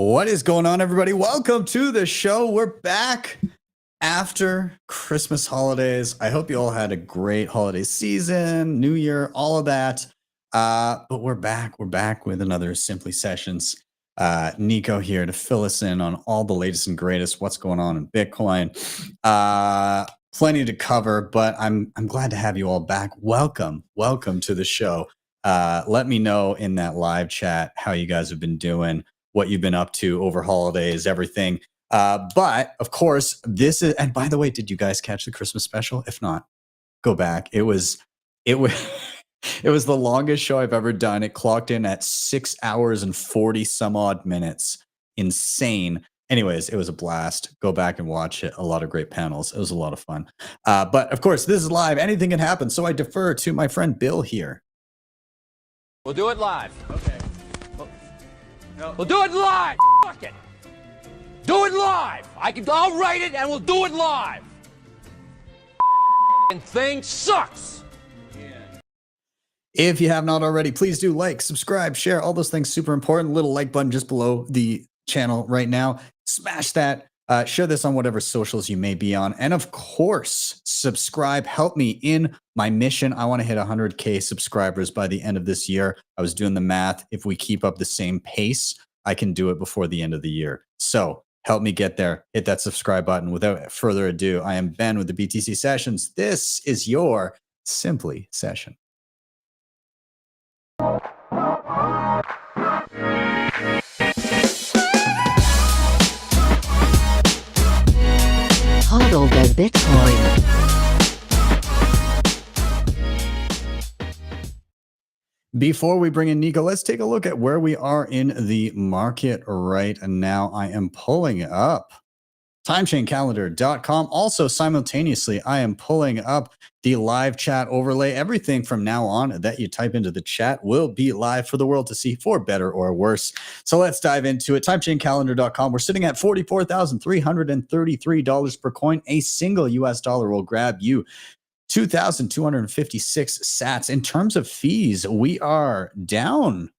What is going on, everybody? Welcome to the show. We're back after Christmas holidays. I hope you all had a great holiday season, New Year, all of that. But we're back. We're back with another Simply Sessions. Nico here to fill us in on all the latest and greatest, what's going on in Bitcoin. Plenty to cover, but I'm glad to have you all back. Welcome to the show. Let me know in that live chat how you guys have been doing, what you've been up to over holidays, everything. But of course, this is, and by the way, did you guys catch the Christmas special? If not, go back. It was it was the longest show I've ever done. It clocked in at 6 hours and 40 some odd minutes. Insane. Anyways, it was a blast. Go back and watch it. A lot of great panels. It was a lot of fun. But of course, this is live. Anything can happen. So I defer to my friend Bill here. We'll do it live. Okay. We'll do it live. Fuck it. Do it live. I'll write it and we'll do it live. And thing sucks. If you have not already, please do like, subscribe, share, all those things. Super important. Little like button just below the channel right now. Smash that. Share this on whatever socials you may be on. And of course, subscribe. Help me in my mission. I want to hit 100K subscribers by the end of this year. I was doing the math. If we keep up the same pace, I can do it before the end of the year. So help me get there. Hit that subscribe button. Without further ado, I am Ben with the BTC Sessions. This is your Simply Session. Hodl the Bitcoin. Before we bring in Nico, let's take a look at where we are in the market right now. I am pulling up timechaincalendar.com. Also, simultaneously, I am pulling up the live chat overlay. Everything from now on that you type into the chat will be live for the world to see, for better or worse. So let's dive into it. Timechaincalendar.com. We're sitting at $44,333 per coin. A single US dollar will grab you 2,256 sats. In terms of fees, we are down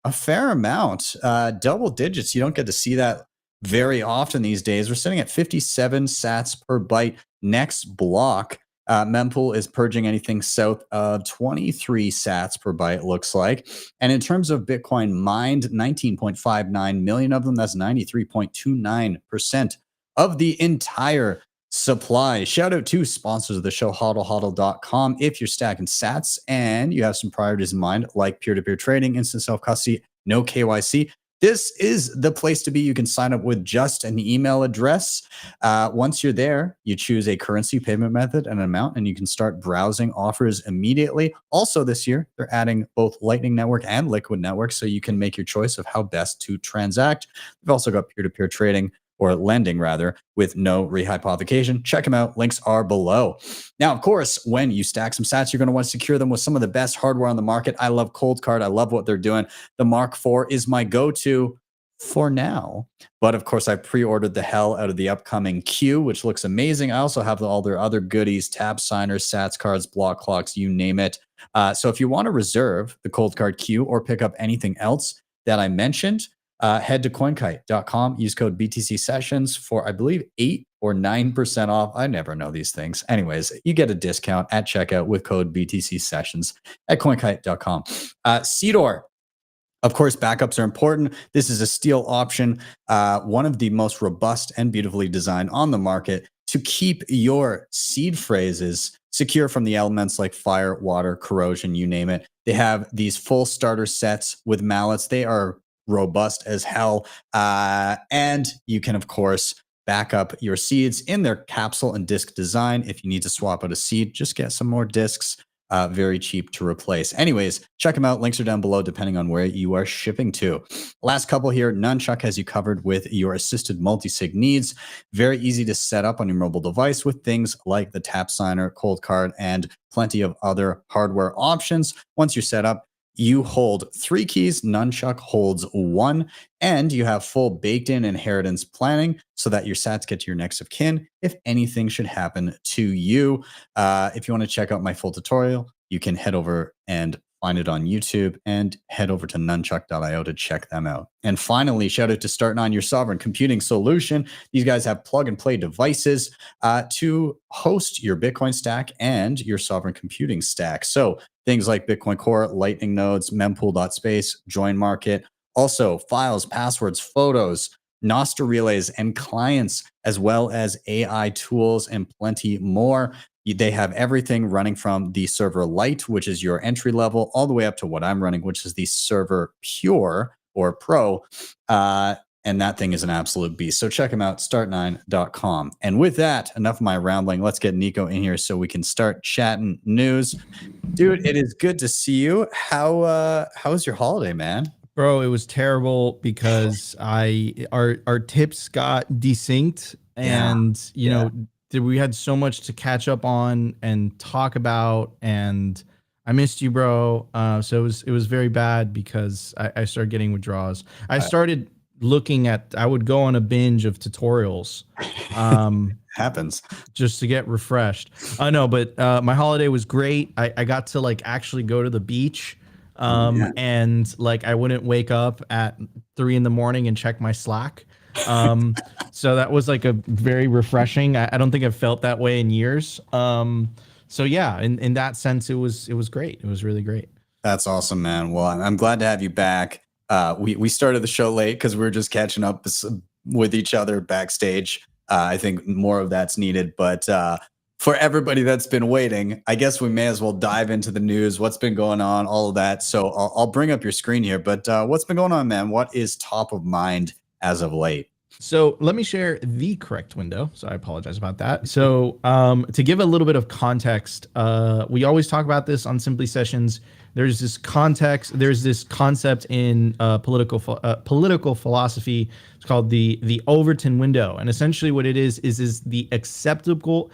a fair amount, double digits. You don't get to see that very often these days. We're sitting at 57 sats per byte. Next block, mempool is purging anything south of 23 sats per byte, looks like. And in terms of Bitcoin mined, 19.59 million of them. That's 93.29% of the entire supply. Shout out to sponsors of the show, hodlhodl.com. If you're stacking sats and you have some priorities in mind, like peer-to-peer trading, instant self-custody, no KYC, this is the place to be. You can sign up with just an email address. Once you're there, you choose a currency payment method and an amount, and you can start browsing offers immediately. Also this year, they're adding both Lightning Network and Liquid Network, so you can make your choice of how best to transact. We've also got peer-to-peer trading, or lending rather, with no rehypothecation. Check them out. Links are below. Now, of course, when you stack some sats, you're going to want to secure them with some of the best hardware on the market. I love Coldcard. I love what they're doing. The Mark IV is my go-to for now. But of course, I pre-ordered the hell out of the upcoming Q, which looks amazing. I also have all their other goodies, tab signers, sats cards, block clocks, you name it. So if you want to reserve the Coldcard Q or pick up anything else that I mentioned, head to coinkite.com, use code BTC Sessions for, I believe, 8 or 9% off. I never know these things. Anyways, you get a discount at checkout with code BTC Sessions at coinkite.com. Seedor. Of course, backups are important. This is a steal option, one of the most robust and beautifully designed on the market to keep your seed phrases secure from the elements like fire, water, corrosion, you name it. They have these full starter sets with mallets. They are robust as hell. And you can, of course, back up your seeds in their capsule and disc design. If you need to swap out a seed, just get some more discs. Very cheap to replace. Anyways, check them out. Links are down below depending on where you are shipping to. Last couple here, Nunchuck has you covered with your assisted multi-sig needs. Very easy to set up on your mobile device with things like the tap signer, Coldcard, and plenty of other hardware options. Once you're set up, you hold 3 keys, Nunchuck holds 1, and you have full baked-in inheritance planning so that your sats get to your next of kin if anything should happen to you. If you want to check out my full tutorial, you can head over and find it on YouTube, and head over to nunchuck.io to check them out. And finally, shout out to Start9, your sovereign computing solution. These guys have plug and play devices to host your Bitcoin stack and your sovereign computing stack. So things like Bitcoin Core, Lightning nodes, mempool.space, join market, also files, passwords, photos, Nostr relays, and clients, as well as AI tools and plenty more. They have everything running from the server Lite, which is your entry level, all the way up to what I'm running, which is the server Pure or Pro. And that thing is an absolute beast. So check them out, start9.com. And with that, enough of my rambling. Let's get Nico in here so we can start chatting news. Dude, it is good to see you. How was your holiday, man? Bro, it was terrible because our tips got desynced, and you know, we had so much to catch up on and talk about, and I missed you, bro. So it was very bad because I started getting withdrawals. I started looking at, I would go on a binge of tutorials. Happens. Just to get refreshed. I know, but my holiday was great. I got to like actually go to the beach. And like I wouldn't wake up at 3 a.m. and check my Slack. So that was like a very refreshing. I don't think I've felt that way in years. So yeah, in that sense, it was great. It was really great. That's awesome, man. Well, I'm glad to have you back. We started the show late because we were just catching up with each other backstage. I think more of that's needed, but for everybody that's been waiting, I guess we may as well dive into the news, what's been going on, all of that. So I'll bring up your screen here, but what's been going on, man? What is top of mind as of late? So let me share the correct window. So I apologize about that. So to give a little bit of context, we always talk about this on Simply Sessions. There's this context. There's this concept in political philosophy. It's called the Overton window, and essentially what it is the acceptable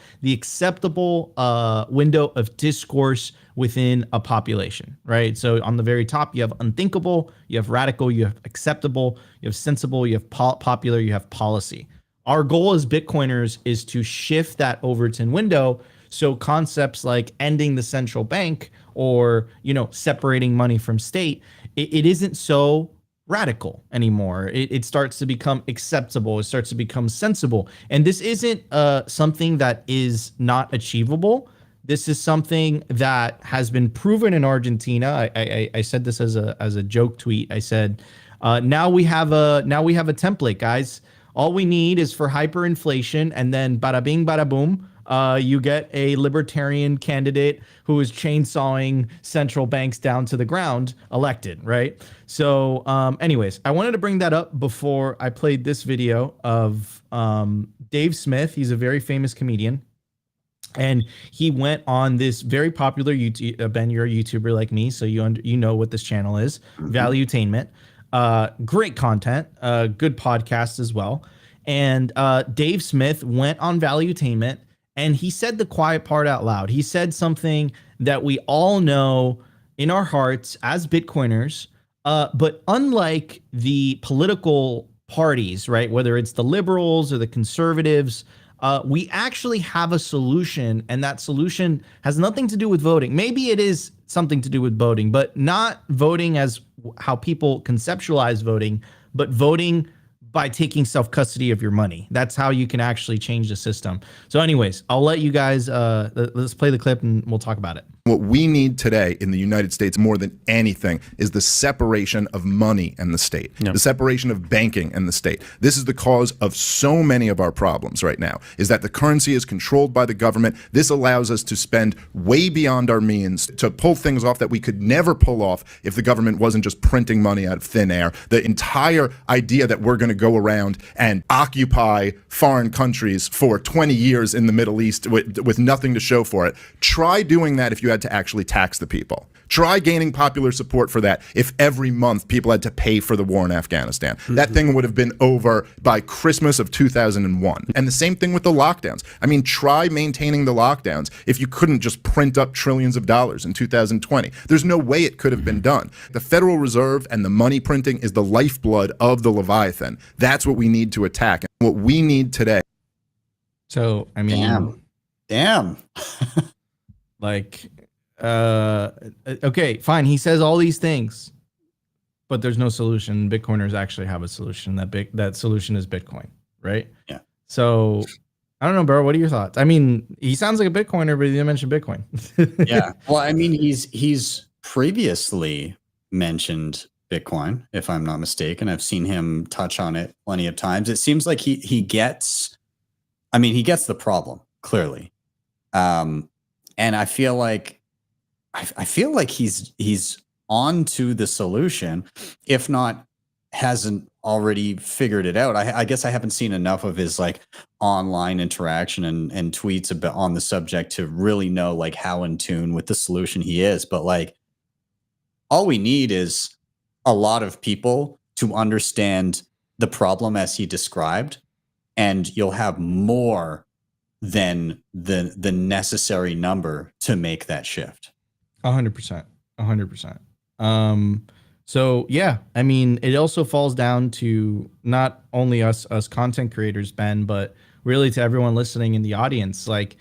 window of discourse within a population, right? So on the very top, you have unthinkable, you have radical, you have acceptable, you have sensible, you have popular, you have policy. Our goal as Bitcoiners is to shift that Overton window. So concepts like ending the central bank or, you know, separating money from state, it isn't so radical anymore. It starts to become acceptable. It starts to become sensible. And this isn't something that is not achievable. This is something that has been proven in Argentina. I said this as a joke tweet. I said, now we have a template, guys. All we need is for hyperinflation, and then bada bing, bada boom. You get a libertarian candidate who is chainsawing central banks down to the ground elected, right? So anyways, I wanted to bring that up before I played this video of Dave Smith. He's a very famous comedian. And he went on this very popular YouTube. Ben, you're a YouTuber like me, so you know what this channel is. Valuetainment. Great content. Good podcast as well. And Dave Smith went on Valuetainment, and he said the quiet part out loud. He said something that we all know in our hearts as Bitcoiners, but unlike the political parties, right, whether it's the liberals or the conservatives, we actually have a solution, and that solution has nothing to do with voting. Maybe it is something to do with voting, but not voting as how people conceptualize voting, but voting by taking self-custody of your money. That's how you can actually change the system. So anyways, I'll let you guys, let's play the clip and we'll talk about it. What we need today in the United States more than anything is the separation of money and the state, the separation of banking and the state. This is the cause of so many of our problems right now, is that the currency is controlled by the government. This allows us to spend way beyond our means to pull things off that we could never pull off if the government wasn't just printing money out of thin air. The entire idea that we're going to go around and occupy foreign countries for 20 years in the Middle East with nothing to show for it. Try doing that if you had to actually tax the people. Try gaining popular support for that if every month people had to pay for the war in Afghanistan. That thing would have been over by Christmas of 2001. And the same thing with the lockdowns. I mean, try maintaining the lockdowns if you couldn't just print up trillions of dollars in 2020. There's no way it could have been done. The Federal Reserve and the money printing is the lifeblood of the Leviathan. That's what we need to attack. And what we need today. So, I mean, damn. like, Okay, fine. He says all these things, but there's no solution. Bitcoiners actually have a solution. That solution is Bitcoin, right? Yeah. So I don't know, bro. What are your thoughts? I mean, he sounds like a Bitcoiner, but he didn't mention Bitcoin. Yeah. Well, I mean, he's previously mentioned Bitcoin, if I'm not mistaken. I've seen him touch on it plenty of times. It seems like he gets, I mean, he gets the problem clearly, and I feel like he's on to the solution, if not hasn't already figured it out. I guess I haven't seen enough of his like online interaction and tweets about on the subject to really know like how in tune with the solution he is. But like, all we need is a lot of people to understand the problem as he described, and you'll have more than the necessary number to make that shift. 100%. 100%. So yeah, I mean, it also falls down to not only us content creators, Ben, but really to everyone listening in the audience. Like,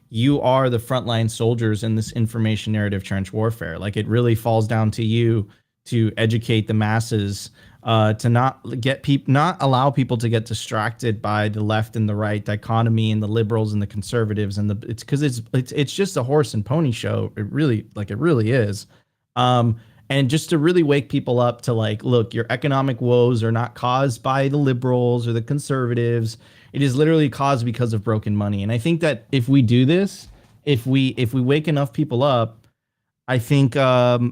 you are the frontline soldiers in this information narrative trench warfare. Like, it really falls down to you to educate the masses, to not allow people to get distracted by the left and the right dichotomy and the liberals and the conservatives, and it's because it's just a horse and pony show. It really is. And just to really wake people up to like, look, your economic woes are not caused by the liberals or the conservatives. It is literally caused because of broken money. And I think that if we do this, if we wake enough people up, I think that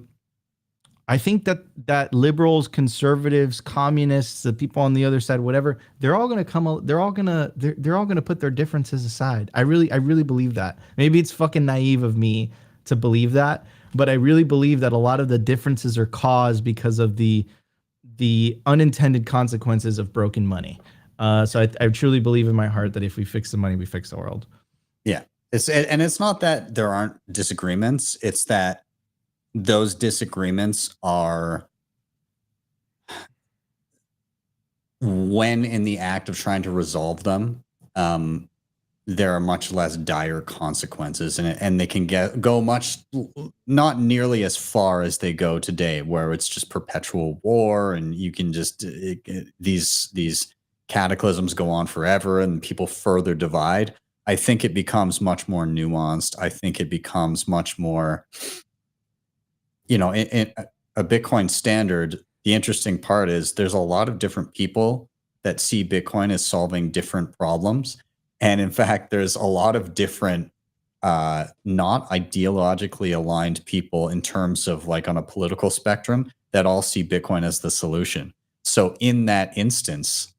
liberals, conservatives, communists, the people on the other side, whatever, they're all going to put their differences aside. I really believe that. Maybe it's fucking naive of me to believe that, but I really believe that a lot of the differences are caused because of the unintended consequences of broken money. So I truly believe in my heart that if we fix the money, we fix the world. Yeah. It's not that there aren't disagreements. It's that those disagreements are, when in the act of trying to resolve them, there are much less dire consequences, and they can go much, not nearly as far as they go today, where it's just perpetual war, and you can just these cataclysms go on forever, and people further divide. I think it becomes much more nuanced. I think it becomes much more, in a Bitcoin standard. The interesting part is there's a lot of different people that see Bitcoin as solving different problems. And in fact, there's a lot of different, not ideologically aligned people in terms of like on a political spectrum that all see Bitcoin as the solution. So in that instance,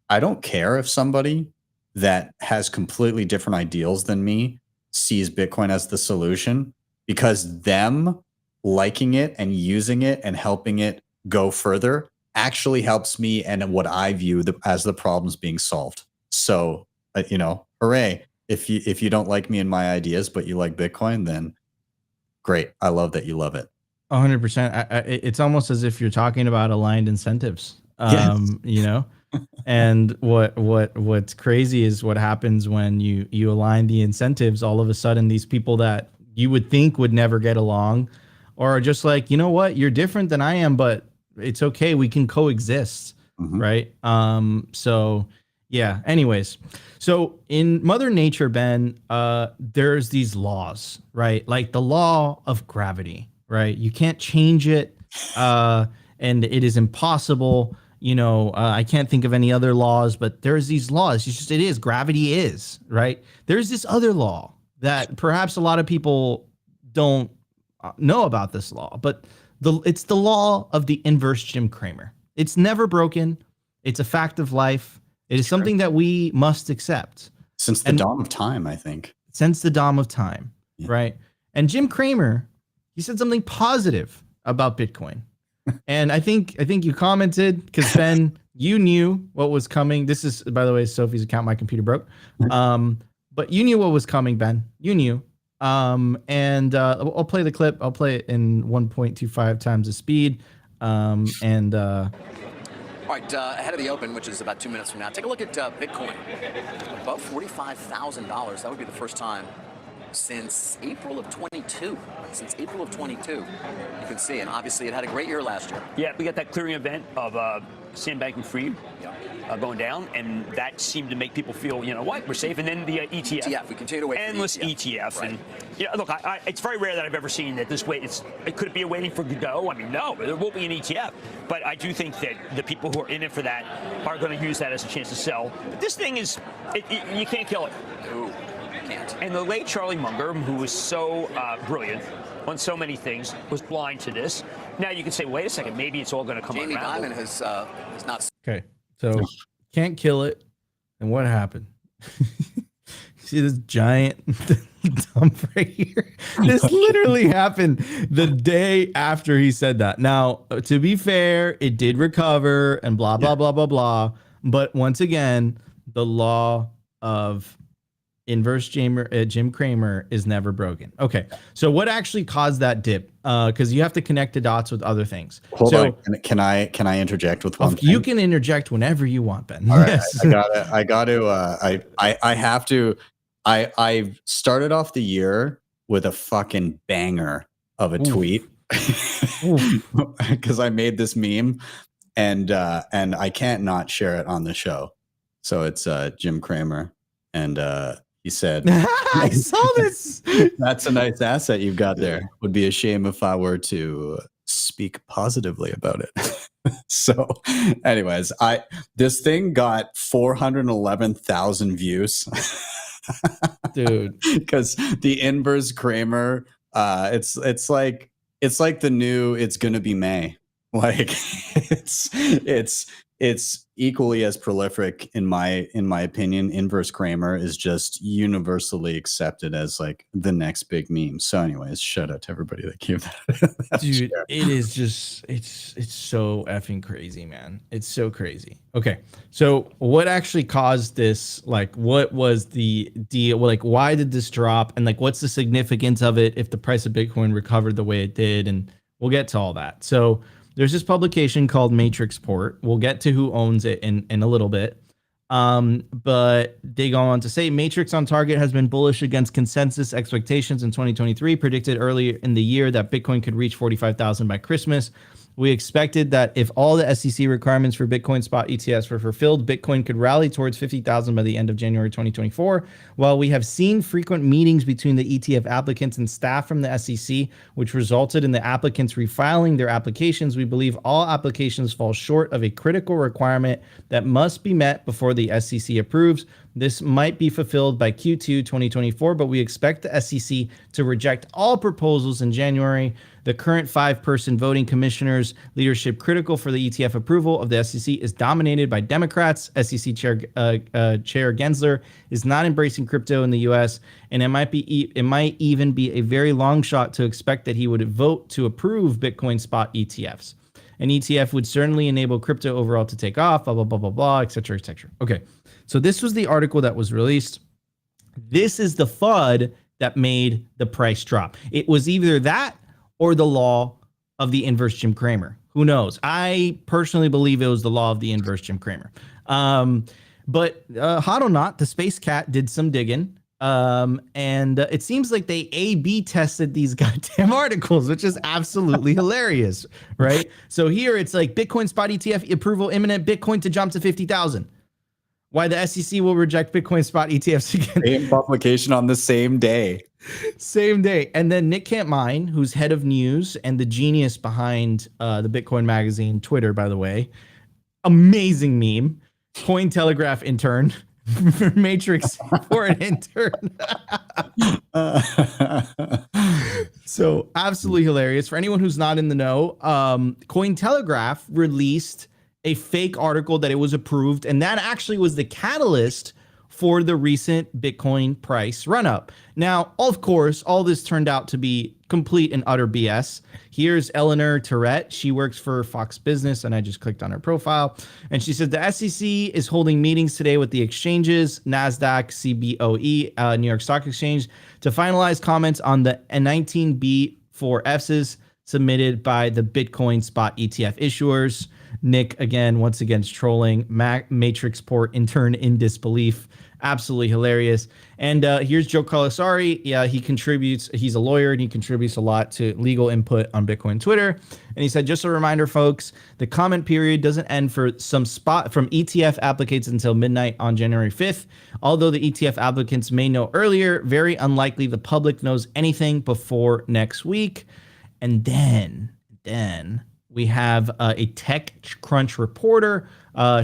I don't care if somebody that has completely different ideals than me sees Bitcoin as the solution, because them liking it and using it and helping it go further actually helps me and what I view as the problems being solved. So, hooray. If you don't like me and my ideas, but you like Bitcoin, then great. I love that you love it. 100%. It's almost as if you're talking about aligned incentives, Yes. And what's crazy is what happens when you align the incentives. All of a sudden, these people that you would think would never get along, or are just like, you know what, you're different than I am, but it's okay, we can coexist, right? So yeah. Anyways, so in Mother Nature, Ben, there's these laws, right? Like the law of gravity, right? You can't change it, and it is impossible. I can't think of any other laws, but there's these laws. Gravity is, right? There's this other law that perhaps a lot of people don't know about this law, but it's the law of the inverse Jim Cramer. It's never broken. It's a fact of life. It is something that we must accept. Since the dawn of time, I think. Since the dawn of time, right? And Jim Cramer, he said something positive about Bitcoin. And I think you commented, because Ben, you knew what was coming. This is, by the way, Sophie's account. My computer broke. But you knew what was coming, Ben. You knew. And I'll play the clip. I'll play it in 1.25 times the speed. All right, ahead of the open, which is about 2 minutes from now, take a look at Bitcoin. Above $45,000. That would be the first time since April of 22. Since April of 22, you can see, and obviously it had a great year last year. Yeah, we got that clearing event of Sam Bankman-Fried going down, and that seemed to make people feel, you know what, we're safe. And then the ETF. ETF, we continue to wait endless for the ETF. Right. And look, it's very rare that I've ever seen that this way. It could be a waiting for Godot. I mean, no, there won't be an ETF. But I do think that the people who are in it for that are going to use that as a chance to sell. But this thing is, you can't kill it. Ooh, can't. And the late Charlie Munger, who was so brilliant on so many things, was blind to this. Now you can say, wait a second, maybe it's all going to come Jamie around. Dimon has not. Okay, so can't kill it. And what happened? See this giant dump right here? This literally happened the day after he said that. Now, to be fair, it did recover and blah, blah, blah, blah, blah. But once again, the law of inverse Jim Cramer is never broken. Okay, so what actually caused that dip? Because you have to connect the dots with other things. Hold on. Can I interject with one thing? You can interject whenever you want, Ben. All right, Yes. I have to. I started off the year with a fucking banger of a tweet because I made this meme, and I can't not share it on the show. So it's Jim Cramer, and he said, I saw this. "That's a nice asset you've got there. Would be a shame if I were to speak positively about it." So, anyways, this thing got 411,000 views. Dude, because the inverse Cramer, it's like the new "It's Gonna Be May." Like it's equally as prolific in my opinion. Inverse Cramer is just universally accepted as like the next big meme. So anyways, shout out to everybody that gave that. dude, it is just it's so effing crazy, man. It's so crazy. Okay, so what actually caused this? Like, what was the deal? Like, why did this drop? And like, what's the significance of it if the price of Bitcoin recovered the way it did? And we'll get to all that. So there's this publication called Matrixport. We'll get to who owns it in a little bit. But they go on to say Matrix on Target has been bullish against consensus expectations in 2023, predicted earlier in the year that Bitcoin could reach 45,000 by Christmas. We expected that if all the SEC requirements for Bitcoin spot ETFs were fulfilled, Bitcoin could rally towards 50,000 by the end of January 2024. While we have seen frequent meetings between the ETF applicants and staff from the SEC, which resulted in the applicants refiling their applications, we believe all applications fall short of a critical requirement that must be met before the SEC approves. This might be fulfilled by Q2 2024, but we expect the SEC to reject all proposals in January. The current 5-person voting commissioners' leadership critical for the ETF approval of the SEC is dominated by Democrats. SEC Chair Gensler is not embracing crypto in the U.S., and it might even be a very long shot to expect that he would vote to approve Bitcoin spot ETFs. An ETF would certainly enable crypto overall to take off, blah, blah, blah, blah, blah, et cetera, et cetera. Okay, so this was the article that was released. This is the FUD that made the price drop. It was either that or the law of the inverse Jim Cramer. Who knows? I personally believe it was the law of the inverse Jim Cramer. But hot or not, the Space Cat did some digging. And it seems like they A/B tested these goddamn articles, which is absolutely hilarious, right? So here it's like Bitcoin spot ETF approval imminent, Bitcoin to jump to 50,000. Why the SEC will reject Bitcoin spot ETFs again. Same publication on the same day. Same day. And then Nick Can't Mine, who's head of news and the genius behind the Bitcoin magazine, Twitter, by the way. Amazing meme. Cointelegraph intern. Matrix for an intern. So absolutely hilarious. For anyone who's not in the know, Cointelegraph released a fake article that it was approved, and that actually was the catalyst for the recent Bitcoin price run up. Now, of course, all this turned out to be complete and utter BS. Here's Eleanor Tourette. She works for Fox Business, and I just clicked on her profile. And she said the SEC is holding meetings today with the exchanges, NASDAQ, CBOE, New York Stock Exchange, to finalize comments on the 19B4Fs submitted by the Bitcoin spot ETF issuers. Nick, again, once again, is trolling. Matrix port intern in disbelief. Absolutely hilarious. And here's Joe Colasari. Yeah, he contributes. He's a lawyer and he contributes a lot to legal input on Bitcoin Twitter. And he said, just a reminder, folks, the comment period doesn't end for some spot from ETF applicants until midnight on January 5th. Although the ETF applicants may know earlier, very unlikely the public knows anything before next week. And then we have a TechCrunch reporter,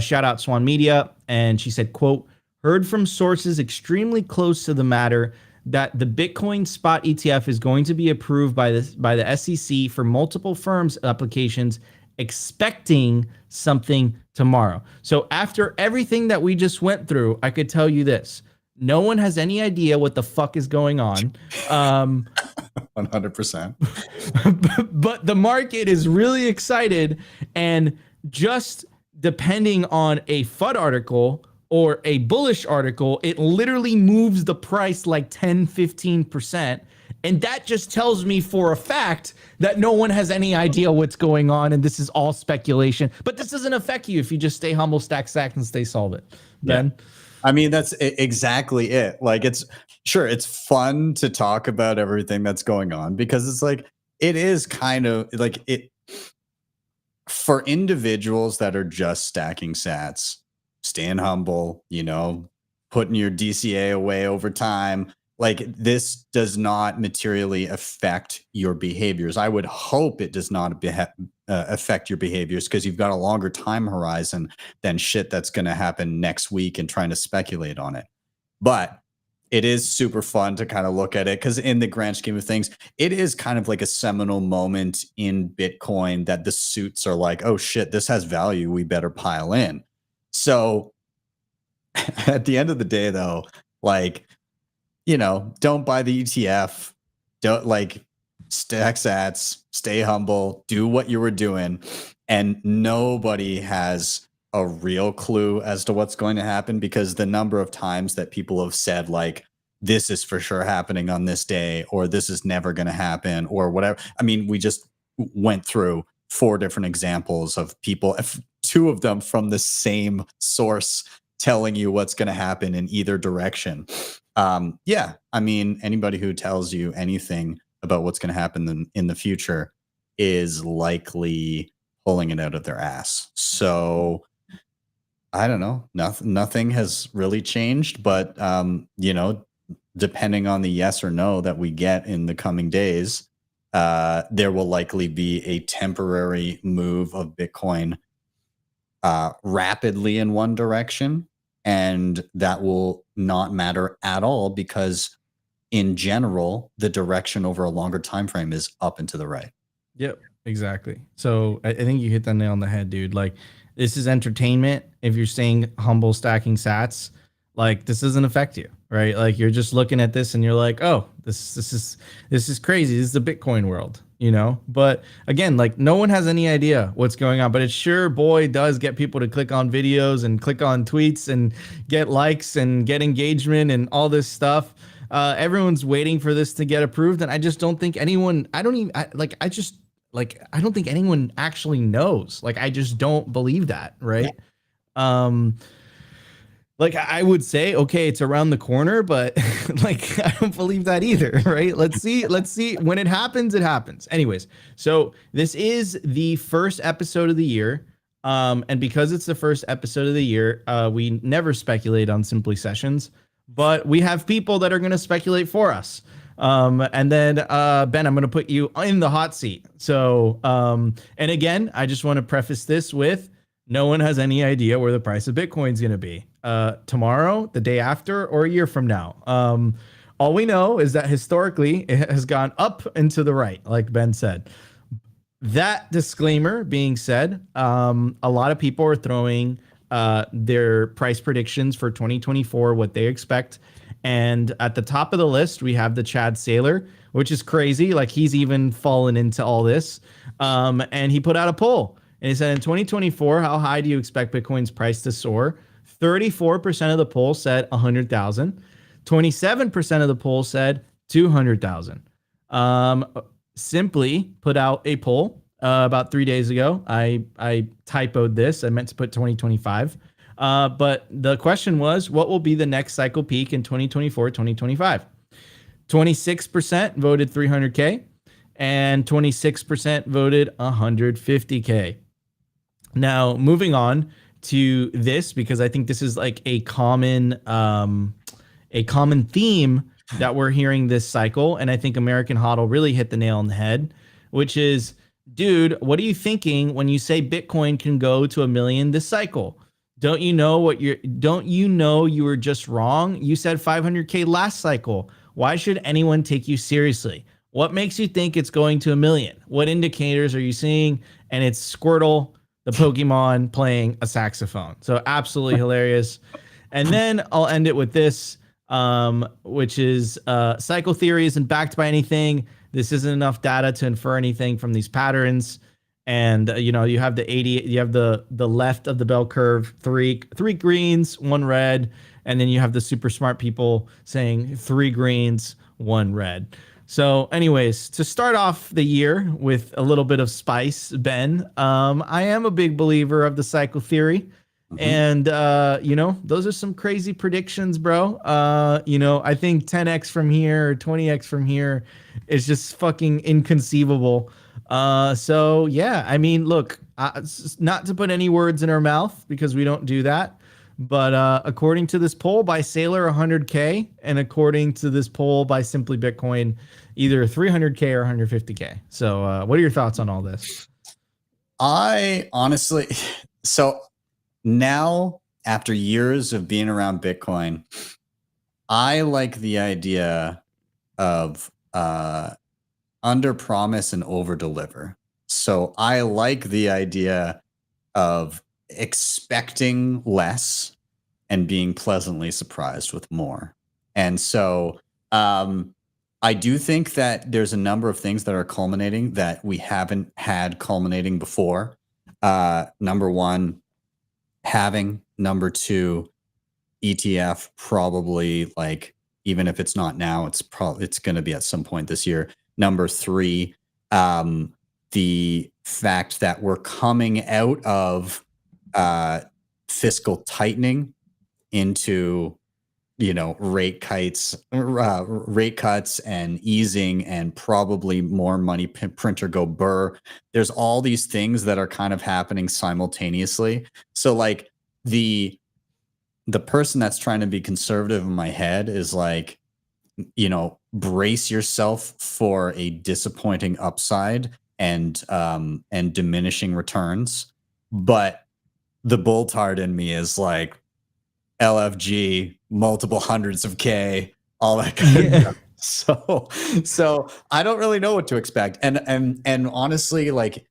shout out Swan Media. And she said, quote, heard from sources extremely close to the matter that the Bitcoin spot ETF is going to be approved by the SEC for multiple firms' applications, expecting something tomorrow. So after everything that we just went through, I could tell you this. No one has any idea what the fuck is going on. 100%. But the market is really excited, and just depending on a FUD article or a bullish article, it literally moves the price like 10-15%. And that just tells me for a fact that no one has any idea what's going on, and this is all speculation. But this doesn't affect you if you just stay humble, stack, and stay solvent. Ben? Yeah. I mean, that's exactly it. Like, it's fun to talk about everything that's going on, because it's like, it is kind of like it for individuals that are just stacking sats, staying humble, putting your DCA away over time. Like, this does not materially affect your behaviors. I would hope it does not affect your behaviors, because you've got a longer time horizon than shit that's going to happen next week and trying to speculate on it. But it is super fun to kind of look at it, because in the grand scheme of things, it is kind of like a seminal moment in Bitcoin that the suits are like, oh shit, this has value, we better pile in. So at the end of the day, though, like, don't buy the ETF, don't stack sats, stay humble, do what you were doing. And nobody has a real clue as to what's going to happen, because the number of times that people have said, like, this is for sure happening on this day, or this is never going to happen, or whatever. I mean, we just went through 4 different examples of people, 2 of them from the same source, telling you what's going to happen in either direction. Yeah, I mean, anybody who tells you anything about what's going to happen in the future is likely pulling it out of their ass. So I don't know. Nothing has really changed, but depending on the yes or no that we get in the coming days, there will likely be a temporary move of Bitcoin rapidly in one direction, and that will not matter at all, because in general, the direction over a longer time frame is up and to the right. Yep, exactly. So I think you hit the nail on the head, dude. Like, this is entertainment. If you're staying humble, stacking sats, like, this doesn't affect you, right? Like, you're just looking at this and you're like, oh, this is crazy. This is the Bitcoin world, But again, like, no one has any idea what's going on, but it sure boy does get people to click on videos and click on tweets and get likes and get engagement and all this stuff. Everyone's waiting for this to get approved, and I just don't think anyone. I don't think anyone actually knows. Like, I just don't believe that, right? Yeah. Like, I would say, okay, it's around the corner, but like, I don't believe that either, right? Let's see. When it happens, it happens. Anyways, so this is the first episode of the year. And because it's the first episode of the year, we never speculate on Simply Sessions, but we have people that are going to speculate for us. And then, Ben, I'm going to put you in the hot seat. So, and again, I just want to preface this with, no one has any idea where the price of Bitcoin is going to be tomorrow, the day after, or a year from now. All we know is that historically it has gone up and to the right, like Ben said. That disclaimer being said, a lot of people are throwing their price predictions for 2024, what they expect. And at the top of the list, we have the Chad Saylor, which is crazy. Like, he's even fallen into all this. And he put out a poll. And he said, in 2024, how high do you expect Bitcoin's price to soar? 34% of the poll said 100,000. 27% of the poll said 200,000. Simply put out a poll about 3 days ago. I typoed this. I meant to put 2025. But the question was, what will be the next cycle peak in 2024, 2025? 26% voted 300K and 26% voted 150K. Now, moving on to this, because I think this is like a common theme that we're hearing this cycle. And I think American HODL really hit the nail on the head, which is, dude, what are you thinking when you say Bitcoin can go to 1 million this cycle? Don't you know you were just wrong? You said 500K last cycle. Why should anyone take you seriously? What makes you think it's going to 1 million? What indicators are you seeing? And it's Squirtle, the Pokemon, playing a saxophone. So absolutely hilarious. And then I'll end it with this, which is cycle theory isn't backed by anything. This isn't enough data to infer anything from these patterns. And you have the left of the bell curve, three greens, 1 red, and then you have the super smart people saying 3 greens, 1 red. So anyways, to start off the year with a little bit of spice, Ben, I am a big believer of the cycle theory. And, those are some crazy predictions, bro. I think 10x from here or 20x from here is just fucking inconceivable. So yeah, I mean, look, not to put any words in our mouth because we don't do that. But according to this poll by Saylor, 100K, and according to this poll by Simply Bitcoin, either 300K or 150K. So what are your thoughts on all this? I honestly, so now after years of being around Bitcoin, I like the idea of under promise and over deliver. So I like the idea of expecting less and being pleasantly surprised with more. And so I do think that there's a number of things that are culminating that we haven't had culminating before. Number one, having. Number two, ETF probably, like, even if it's not now, it's going to be at some point this year. Number three, the fact that we're coming out of fiscal tightening into rate cuts and easing, and probably more money printer go burr. There's all these things that are kind of happening simultaneously. So like the person that's trying to be conservative in my head is like, brace yourself for a disappointing upside and diminishing returns. But the bulltard in me is like LFG, multiple hundreds of K, all that kind of stuff. So I don't really know what to expect. And honestly, like,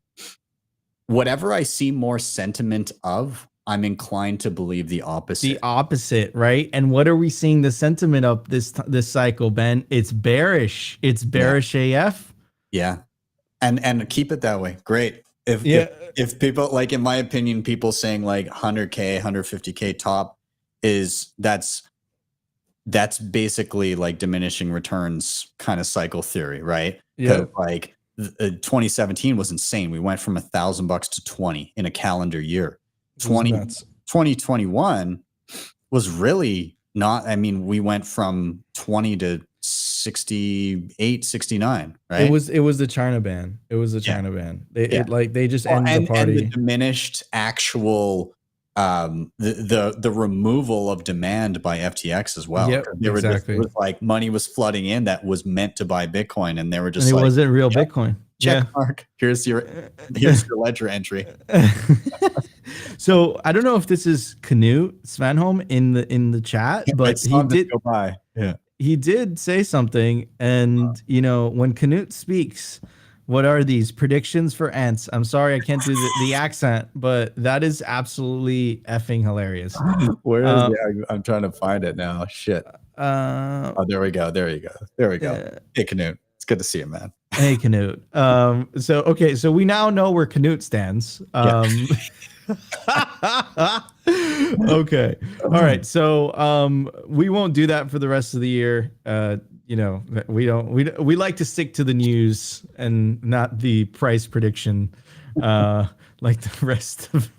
whatever I see more sentiment of, I'm inclined to believe the opposite. The opposite, right? And what are we seeing the sentiment of this cycle, Ben? It's bearish. It's bearish AF. Yeah. And keep it that way. Great. If people, like, in my opinion, people saying like 100K, 150K top that's basically like diminishing returns kind of cycle theory, right? Yeah. Like 2017 was insane. We went from $1,000 to 20 in a calendar year. 2021 was really not. I mean, we went from 20 to 68, 69, right? It was the China ban. It was the China ban. They just ended the party. And the diminished actual the removal of demand by FTX as well. Yep, exactly. It was like money was flooding in that was meant to buy Bitcoin, and they were just and like, it wasn't real Bitcoin. Check mark. Here's your ledger entry. So I don't know if this is Knut Svanholm in the chat, but he did go by. Yeah. He did say something, and when Knut speaks, what are these predictions for ants? I'm sorry, I can't do the accent, but that is absolutely effing hilarious. Where is it? I'm trying to find it now. Shit. Oh, there we go. There you go. There we go. Hey, Knut. It's good to see you, man. Hey, Knut. So we now know where Knut stands. Okay. All right. So we won't do that for the rest of the year. We like to stick to the news and not the price prediction. Like the rest of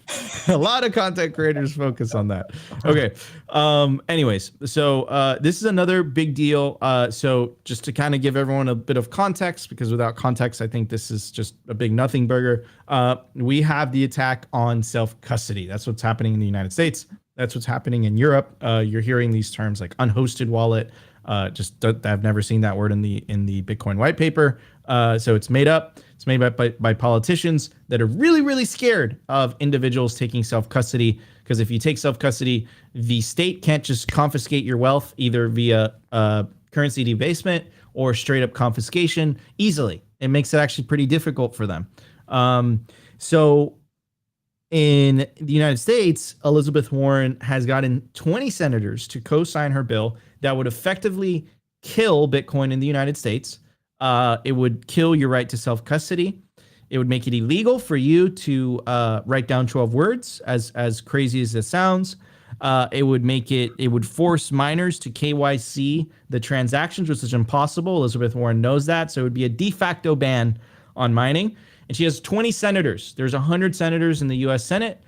a lot of content creators focus on that. Okay. Anyways, so this is another big deal. So just to kind of give everyone a bit of context, because without context, I think this is just a big nothing burger. We have the attack on self-custody. That's what's happening in the United States. That's what's happening in Europe. You're hearing these terms like unhosted wallet. I've never seen that word in the Bitcoin white paper. So it's made up. It's made by politicians that are really, really scared of individuals taking self-custody. Because if you take self-custody, the state can't just confiscate your wealth either via currency debasement or straight up confiscation easily. It makes it actually pretty difficult for them. So in the United States, Elizabeth Warren has gotten 20 senators to co-sign her bill that would effectively kill Bitcoin in the United States. It would kill your right to self-custody. It would make it illegal for you to write down 12 words, as crazy as it sounds. It would force miners to KYC the transactions, which is impossible. Elizabeth Warren knows that. So it would be a de facto ban on mining. And she has 20 senators. There's 100 senators in the U.S. Senate.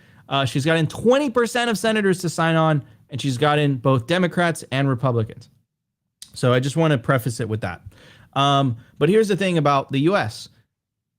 She's gotten 20% of senators to sign on, and she's gotten both Democrats and Republicans. So I just want to preface it with that. But here's the thing about the U.S.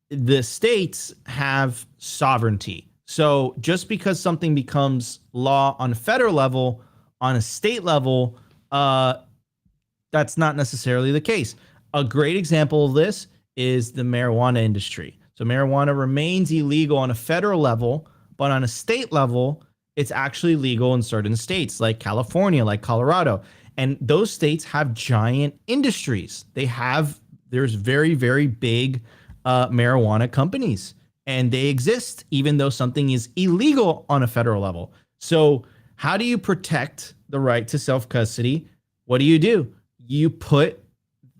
The states have sovereignty. So just because something becomes law on a federal level, on a state level, that's not necessarily the case. A great example of this is the marijuana industry. So marijuana remains illegal on a federal level, but on a state level, it's actually legal in certain states like California, like Colorado. And those states have giant industries. There's very, very big marijuana companies, and they exist even though something is illegal on a federal level. So how do you protect the right to self-custody? What do? You put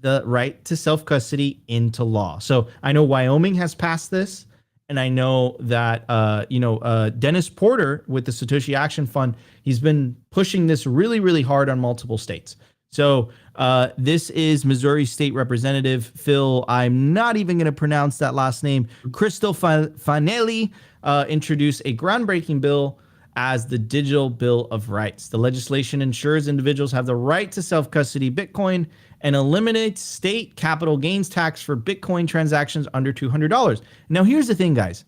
the right to self-custody into law. So I know Wyoming has passed this, and I know that Dennis Porter with the Satoshi Action Fund, he's been pushing this really, really hard on multiple states. So this is Missouri State Representative Phil, I'm not even going to pronounce that last name, Crystal Fanelli, introduced a groundbreaking bill as the Digital Bill of Rights. The legislation ensures individuals have the right to self-custody Bitcoin and eliminates state capital gains tax for Bitcoin transactions under $200. Now, here's the thing, guys.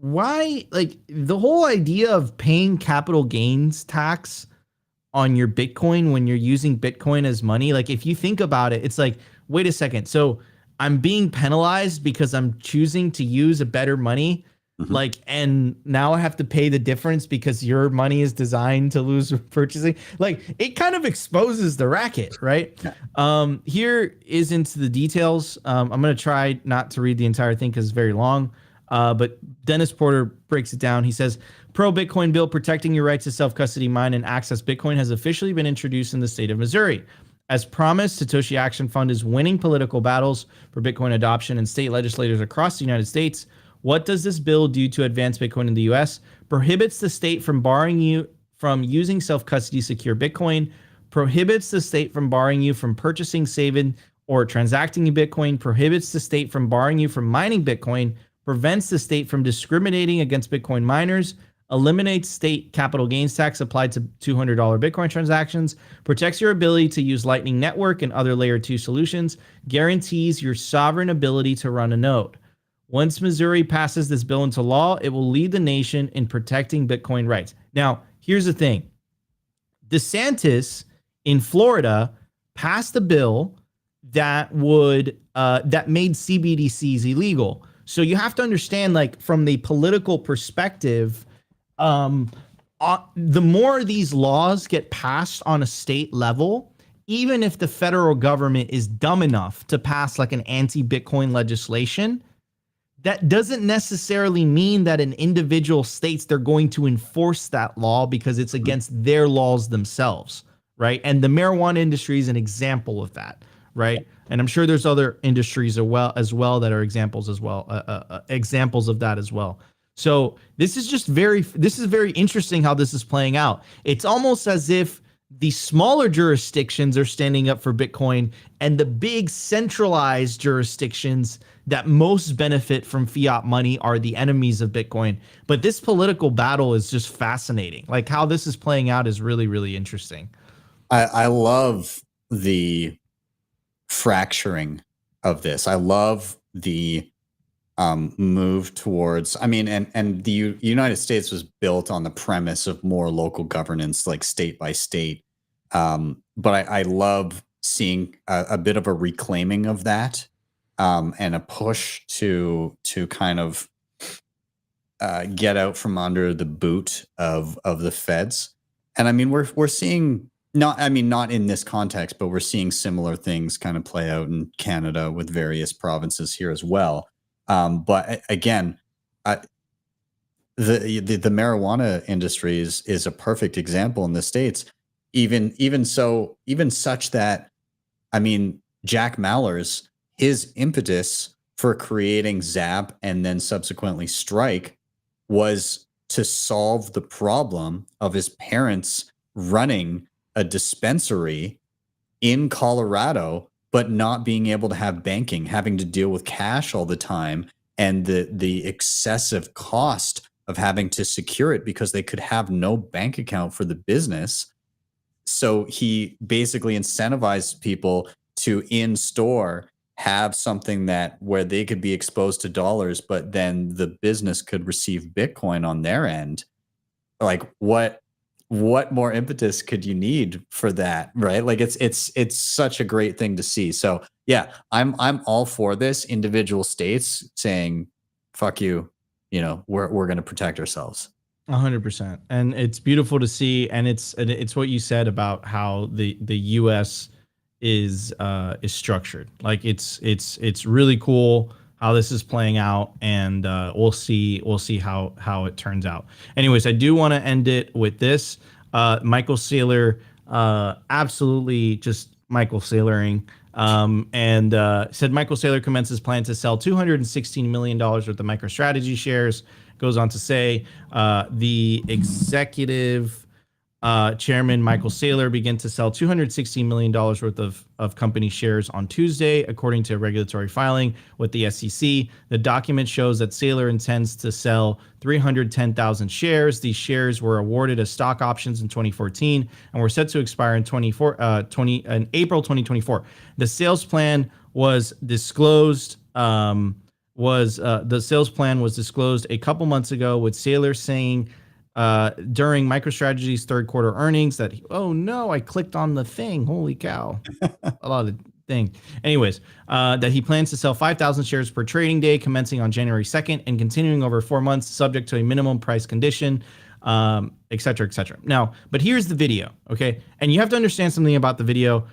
Why? The whole idea of paying capital gains tax on your Bitcoin when you're using Bitcoin as money, if you think about it, it's like, wait a second. So I'm being penalized because I'm choosing to use a better money. And now I have to pay the difference because your money is designed to lose purchasing. It kind of exposes the racket, right? Here is into the details. I'm going to try not to read the entire thing because it's very long. But Dennis Porter breaks it down. He says, pro-Bitcoin bill protecting your right to self-custody, mine, and access Bitcoin has officially been introduced in the state of Missouri. As promised, Satoshi Action Fund is winning political battles for Bitcoin adoption in state legislators across the United States. What does this bill do to advance Bitcoin in the U.S.? Prohibits the state from barring you from using self-custody secure Bitcoin, prohibits the state from barring you from purchasing, saving, or transacting in Bitcoin, prohibits the state from barring you from mining Bitcoin, prevents the state from discriminating against Bitcoin miners, eliminates state capital gains tax applied to $200 Bitcoin transactions, protects your ability to use Lightning Network and other layer 2 solutions, guarantees your sovereign ability to run a node. Once Missouri passes this bill into law, it will lead the nation in protecting Bitcoin rights. Now, here's the thing. DeSantis in Florida passed a bill that made CBDCs illegal. So you have to understand, from the political perspective, the more these laws get passed on a state level, even if the federal government is dumb enough to pass an anti-Bitcoin legislation, that doesn't necessarily mean that in individual states they're going to enforce that law because it's against their laws themselves, right? And the marijuana industry is an example of that, right? And I'm sure there's other industries as well that are examples of that as well. So this is very interesting how this is playing out. It's almost as if the smaller jurisdictions are standing up for Bitcoin, and the big centralized jurisdictions that most benefit from fiat money are the enemies of Bitcoin. But this political battle is just fascinating. Like how this is playing out is really, really interesting. I love the fracturing of this. I love the move towards, I mean, and the United States was built on the premise of more local governance, like state by state. But I love seeing a bit of a reclaiming of that, and a push to kind of get out from under the boot of the feds. And I mean, we're seeing not in this context, but we're seeing similar things kind of play out in Canada with various provinces here as well. But again, the marijuana industry is a perfect example in the States. Even such that, I mean, Jack Mallers, his impetus for creating Zap and then subsequently Strike was to solve the problem of his parents running a dispensary in Colorado, but not being able to have banking, having to deal with cash all the time, and the excessive cost of having to secure it because they could have no bank account for the business. So he basically incentivized people to in store have something that where they could be exposed to dollars, but then the business could receive Bitcoin on their end. Like what more impetus could you need for that, right? Like it's such a great thing to see. So yeah, I'm all for this. Individual states saying, "Fuck you," we're going to protect ourselves. 100%, and it's beautiful to see, and it's what you said about how the U.S. is structured. Like it's really cool how this is playing out, and we'll see how it turns out. Anyways, I do want to end it with this. Michael Saylor, absolutely just Michael Sayloring, and said Michael Saylor commences plan to sell $216 million worth of MicroStrategy shares. Goes on to say the executive chairman, Michael Saylor, began to sell $216 million worth of company shares on Tuesday, according to a regulatory filing with the SEC. The document shows that Saylor intends to sell 310,000 shares. These shares were awarded as stock options in 2014 and were set to expire in April 2024. The sales plan was disclosed. The sales plan was disclosed a couple months ago, with Saylor saying during MicroStrategy's third quarter earnings that, oh no, I clicked on the thing. Holy cow. A lot of thing. Anyways, that he plans to sell 5,000 shares per trading day, commencing on January 2nd and continuing over 4 months, subject to a minimum price condition, et cetera, et cetera. Now, but here's the video, okay? And you have to understand something about the video.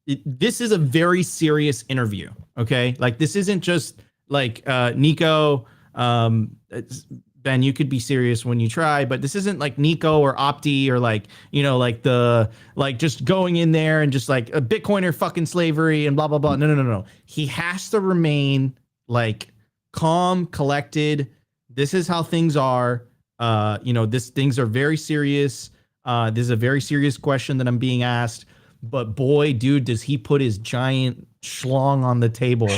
This is a very serious interview, okay? Like, this isn't just like Nico, Ben, you could be serious when you try, but this isn't like Nico or Opti or like, like just going in there and just like a Bitcoiner fucking slavery and blah, blah, blah. No. He has to remain like calm, collected. This is how things are. Things are very serious. This is a very serious question that I'm being asked. But boy, dude, does he put his giant schlong on the table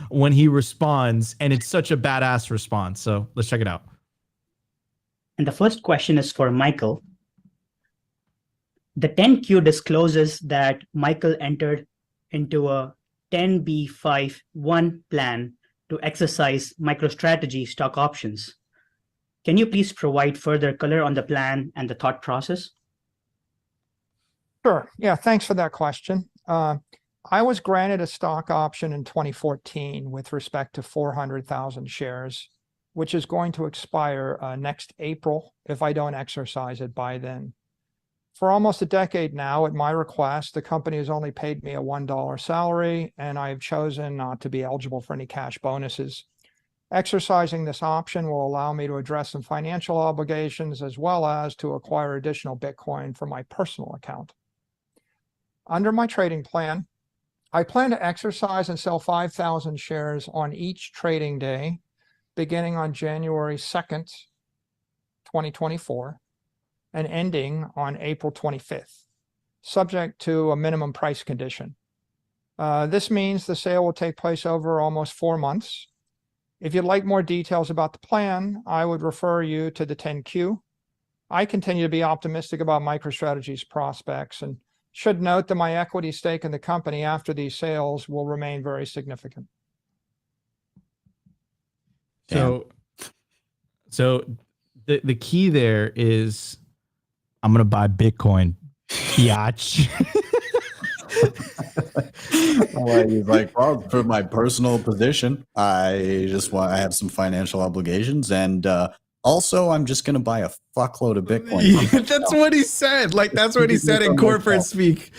when he responds. And it's such a badass response. So let's check it out. And the first question is for Michael. The 10Q discloses that Michael entered into a 10b5-1 plan to exercise MicroStrategy stock options. Can you please provide further color on the plan and the thought process? Sure. Yeah, thanks for that question. I was granted a stock option in 2014 with respect to 400,000 shares, which is going to expire next April if I don't exercise it by then. For almost a decade now, at my request, the company has only paid me a $1 salary, and I've chosen not to be eligible for any cash bonuses. Exercising this option will allow me to address some financial obligations as well as to acquire additional Bitcoin for my personal account. Under my trading plan, I plan to exercise and sell 5,000 shares on each trading day beginning on January 2nd, 2024, and ending on April 25th, subject to a minimum price condition. This means the sale will take place over almost 4 months. If you'd like more details about the plan, I would refer you to the 10Q. I continue to be optimistic about MicroStrategy's prospects and should note that my equity stake in the company after these sales will remain very significant. So the key there is I'm going to buy Bitcoin. Biatch. He's like, well, for my personal position, I have some financial obligations, and also I'm just going to buy a fuckload of Bitcoin. That's what he said. Like, that's what he said in corporate speak.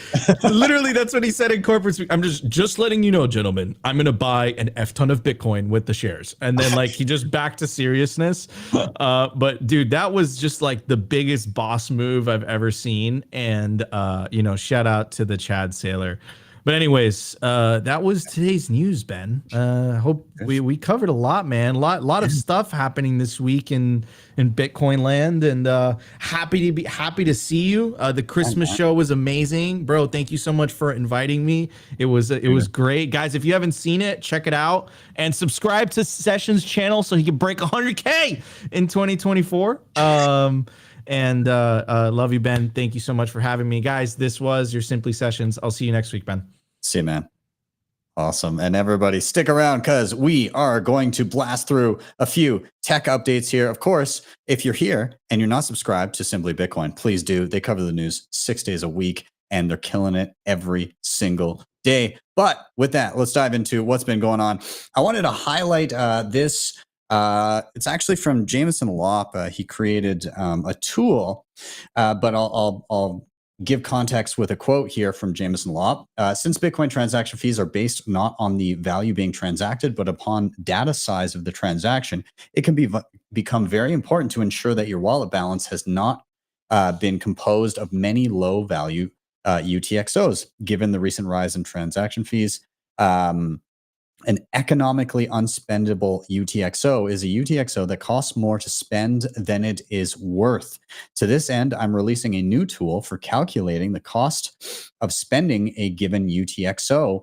Literally, that's what he said in corporate speak. I'm just letting you know, gentlemen, I'm going to buy an F ton of Bitcoin with the shares. And then like he just back to seriousness. But dude, that was just like the biggest boss move I've ever seen. And, shout out to the Chad Saylor. But anyways, that was today's news, Ben. Hope we covered a lot, man. A lot of stuff happening this week in Bitcoin land, and happy to see you. The Christmas show was amazing, bro. Thank you so much for inviting me. It was great, guys. If you haven't seen it, check it out and subscribe to Sessions channel so he can break 100K in 2024. And love you, Ben. Thank you so much for having me, guys. This was your Simply Sessions. I'll see you next week, Ben. See you, man. Awesome. And everybody stick around because we are going to blast through a few tech updates here. Of course, if you're here and you're not subscribed to Simply Bitcoin, please do. They cover the news 6 days a week and they're killing it every single day. But with that, let's dive into what's been going on. I wanted to highlight this. It's actually from Jameson Lopp. He created a tool, but I'll give context with a quote here from Jameson Lopp. Since Bitcoin transaction fees are based not on the value being transacted, but upon data size of the transaction, it can become very important to ensure that your wallet balance has not been composed of many low value UTXOs. Given the recent rise in transaction fees, an economically unspendable UTXO is a UTXO that costs more to spend than it is worth. To this end, I'm releasing a new tool for calculating the cost of spending a given UTXO,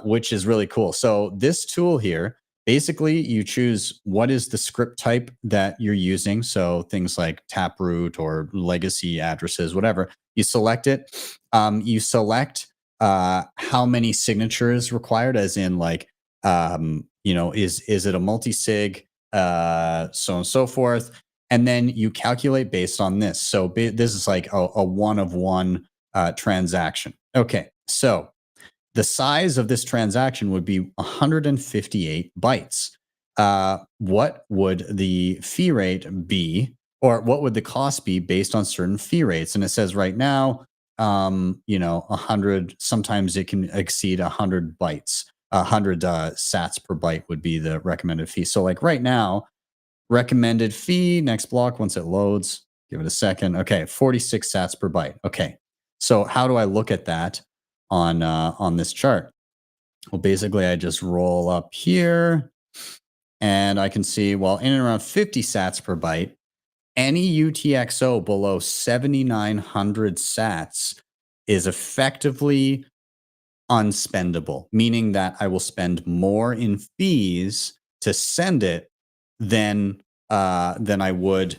which is really cool. So this tool here, basically you choose what is the script type that you're using. So things like Taproot or legacy addresses, whatever. You select it. You select how many signatures required, as in like, is it a multi-sig, so on and so forth. And then you calculate based on this. So this is like a one of one transaction. Okay. So the size of this transaction would be 158 bytes. What would the fee rate be, or what would the cost be based on certain fee rates? And it says right now, 100, sometimes it can exceed 100 bytes. 100 sats per byte would be the recommended fee. So like right now, recommended fee, next block, once it loads, give it a second. Okay, 46 sats per byte. Okay, so how do I look at that on this chart? Well, basically I just roll up here and I can see, well, in and around 50 sats per byte, any UTXO below 7,900 sats is effectively unspendable, meaning that I will spend more in fees to send it than I would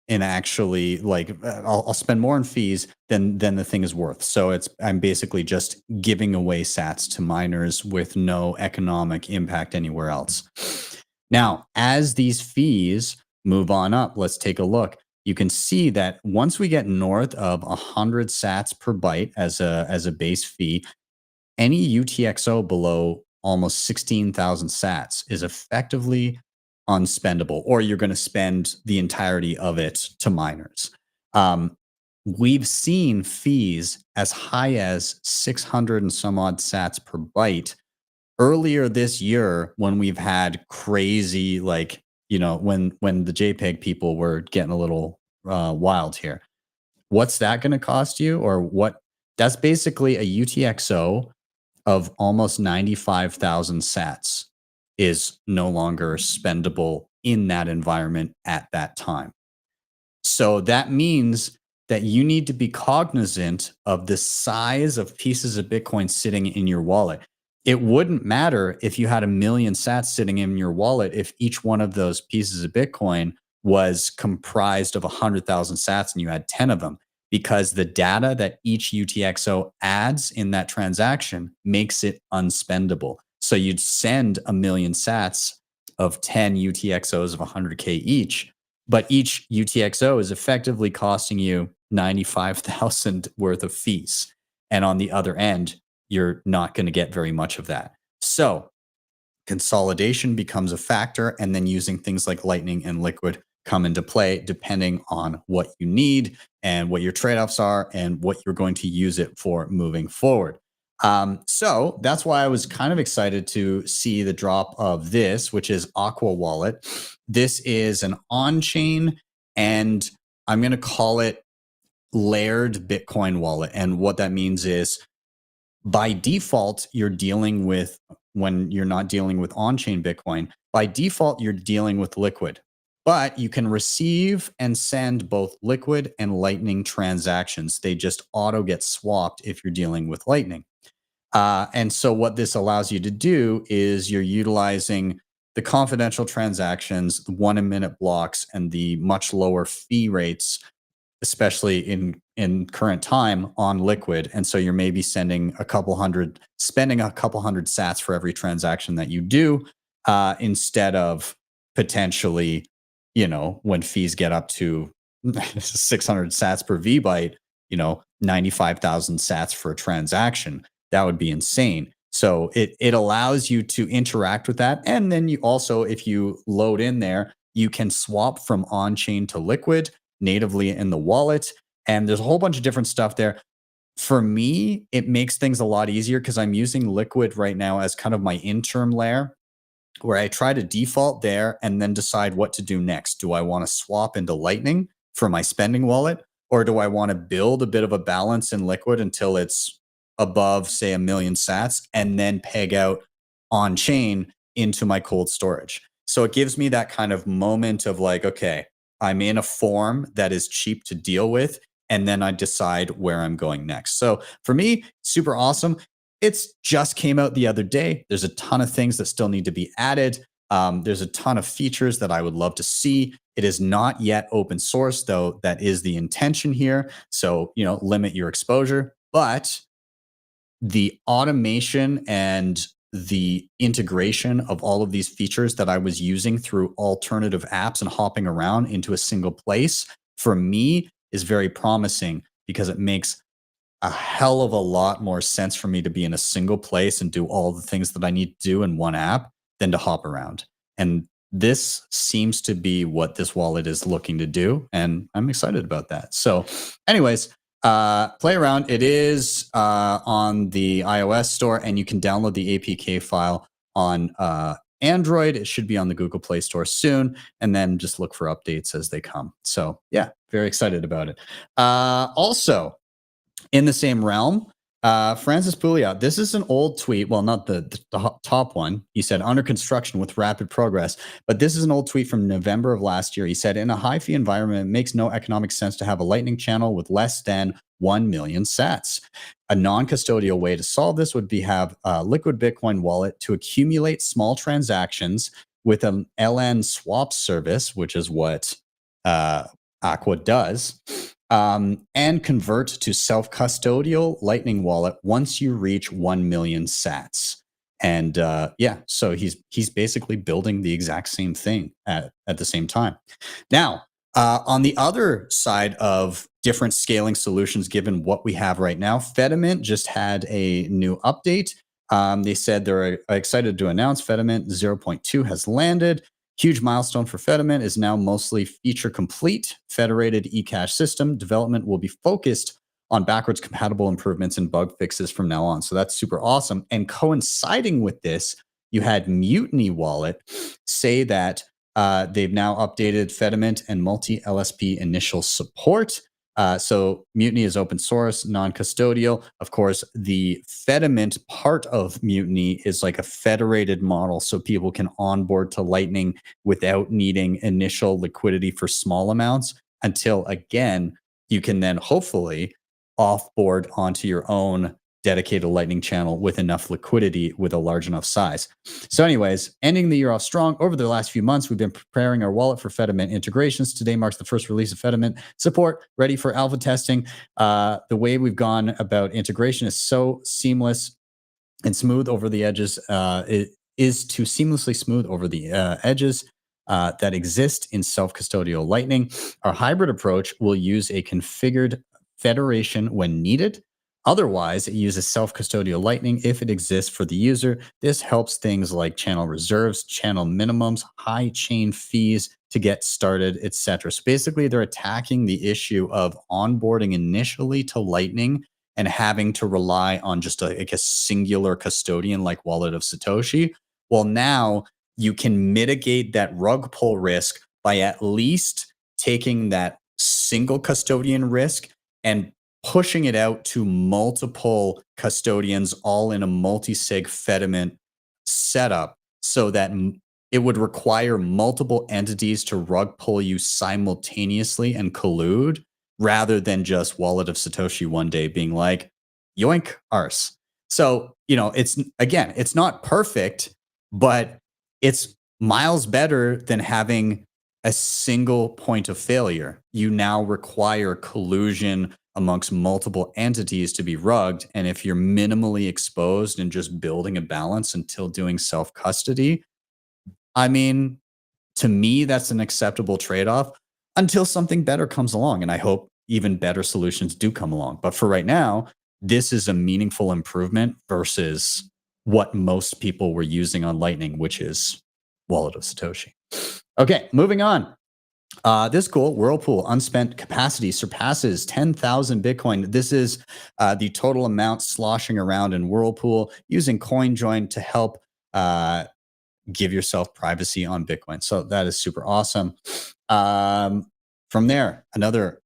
in actually, like, I'll spend more in fees than the thing is worth. So I'm basically just giving away sats to miners with no economic impact anywhere else. Now, as these fees move on up, let's take a look. You can see that once we get north of 100 sats per byte as a base fee, any UTXO below almost 16,000 sats is effectively unspendable, or you're going to spend the entirety of it to miners. We've seen fees as high as 600 and some odd sats per byte earlier this year, when we've had crazy, like, when the JPEG people were getting a little wild here. What's that going to cost you? Or what? That's basically a UTXO of almost 95,000 sats. is no longer spendable in that environment at that time. So that means that you need to be cognizant of the size of pieces of Bitcoin sitting in your wallet. It wouldn't matter if you had 1 million sats sitting in your wallet if each one of those pieces of Bitcoin was comprised of 100,000 sats and you had 10 of them, because the data that each UTXO adds in that transaction makes it unspendable. So you'd send 1 million sats of 10 UTXOs of 100K each, but each UTXO is effectively costing you 95,000 worth of fees. And on the other end, you're not going to get very much of that. So consolidation becomes a factor, and then using things like Lightning and Liquid come into play depending on what you need and what your trade-offs are and what you're going to use it for moving forward. So that's why I was kind of excited to see the drop of this, which is Aqua Wallet. This is an on-chain, and I'm going to call it layered Bitcoin wallet. And what that means is, by default, you're dealing with, when you're not dealing with on-chain Bitcoin, by default, you're dealing with Liquid. But you can receive and send both Liquid and Lightning transactions. They just auto get swapped if you're dealing with Lightning. And so what this allows you to do is you're utilizing the confidential transactions, the 1 minute blocks, and the much lower fee rates, especially in current time, on Liquid. And so you're maybe spending a couple hundred sats for every transaction that you do, instead of potentially, when fees get up to 600 sats per V byte, 95,000 sats for a transaction. That would be insane. So it allows you to interact with that. And then you also, if you load in there, you can swap from on-chain to Liquid natively in the wallet. And there's a whole bunch of different stuff there. For me, it makes things a lot easier because I'm using Liquid right now as kind of my interim layer, where I try to default there and then decide what to do next. Do I want to swap into Lightning for my spending wallet, or do I want to build a bit of a balance in Liquid until it's above, say, 1 million sats, and then peg out on chain into my cold storage? So it gives me that kind of moment of like, okay, I'm in a form that is cheap to deal with, and then I decide where I'm going next. So for me, super awesome. It's just came out the other day. There's a ton of things that still need to be added. There's a ton of features that I would love to see. It is not yet open source, though. That is the intention here. So, limit your exposure. But the automation and the integration of all of these features that I was using through alternative apps and hopping around into a single place, for me, is very promising, because it makes a hell of a lot more sense for me to be in a single place and do all the things that I need to do in one app than to hop around. And this seems to be what this wallet is looking to do, and I'm excited about that. So anyways, play around. It is on the iOS store, and you can download the APK file on Android. It should be on the Google Play Store soon, and then just look for updates as they come. So yeah, very excited about it. Also, in the same realm, Francis Pouliot, this is an old tweet. Well, not the top one. He said, under construction with rapid progress. But this is an old tweet from November of last year. He said, in a high fee environment, it makes no economic sense to have a Lightning channel with less than 1 million sats. A non-custodial way to solve this would be have a Liquid Bitcoin wallet to accumulate small transactions with an LN swap service, which is what Aqua does, and convert to self-custodial Lightning wallet once you reach 1 million sats. And so he's basically building the exact same thing at the same time. Now, on the other side of different scaling solutions, given what we have right now, Fedimint just had a new update. They said they're excited to announce Fedimint 0.2 has landed. Huge milestone for Fedimint, is now mostly feature complete. Federated eCash system development will be focused on backwards compatible improvements and bug fixes from now on. So that's super awesome. And coinciding with this, you had Mutiny Wallet say that they've now updated Fedimint and multi-LSP initial support. So Mutiny is open source, non-custodial. Of course, the Fediment part of Mutiny is like a federated model, so people can onboard to Lightning without needing initial liquidity for small amounts until, again, you can then hopefully offboard onto your own dedicated Lightning channel with enough liquidity with a large enough size. So anyways, ending the year off strong. Over the last few months, we've been preparing our wallet for Fediment integrations. Today marks the first release of Fediment support, ready for alpha testing. The way we've gone about integration is so seamless and smooth over the edges. It is to seamlessly smooth over the edges that exist in self-custodial Lightning. Our hybrid approach will use a configured federation when needed. Otherwise, it uses self-custodial Lightning if it exists for the user. This helps things like channel reserves, channel minimums, high chain fees to get started, etc. So basically, they're attacking the issue of onboarding initially to Lightning and having to rely on just like a singular custodian like Wallet of Satoshi. Well, now you can mitigate that rug pull risk by at least taking that single custodian risk and pushing it out to multiple custodians all in a multi-sig Fediment setup so that it would require multiple entities to rug pull you simultaneously and collude rather than just Wallet of Satoshi one day being like, yoink, arse. So, it's not perfect, but it's miles better than having a single point of failure. You now require collusion amongst multiple entities to be rugged. And if you're minimally exposed and just building a balance until doing self-custody, I mean, to me, that's an acceptable trade-off until something better comes along. And I hope even better solutions do come along. But for right now, this is a meaningful improvement versus what most people were using on Lightning, which is Wallet of Satoshi. Okay, moving on. This is cool. Whirlpool unspent capacity surpasses 10,000 Bitcoin. This is the total amount sloshing around in Whirlpool using CoinJoin to help give yourself privacy on Bitcoin. So that is super awesome. From there, another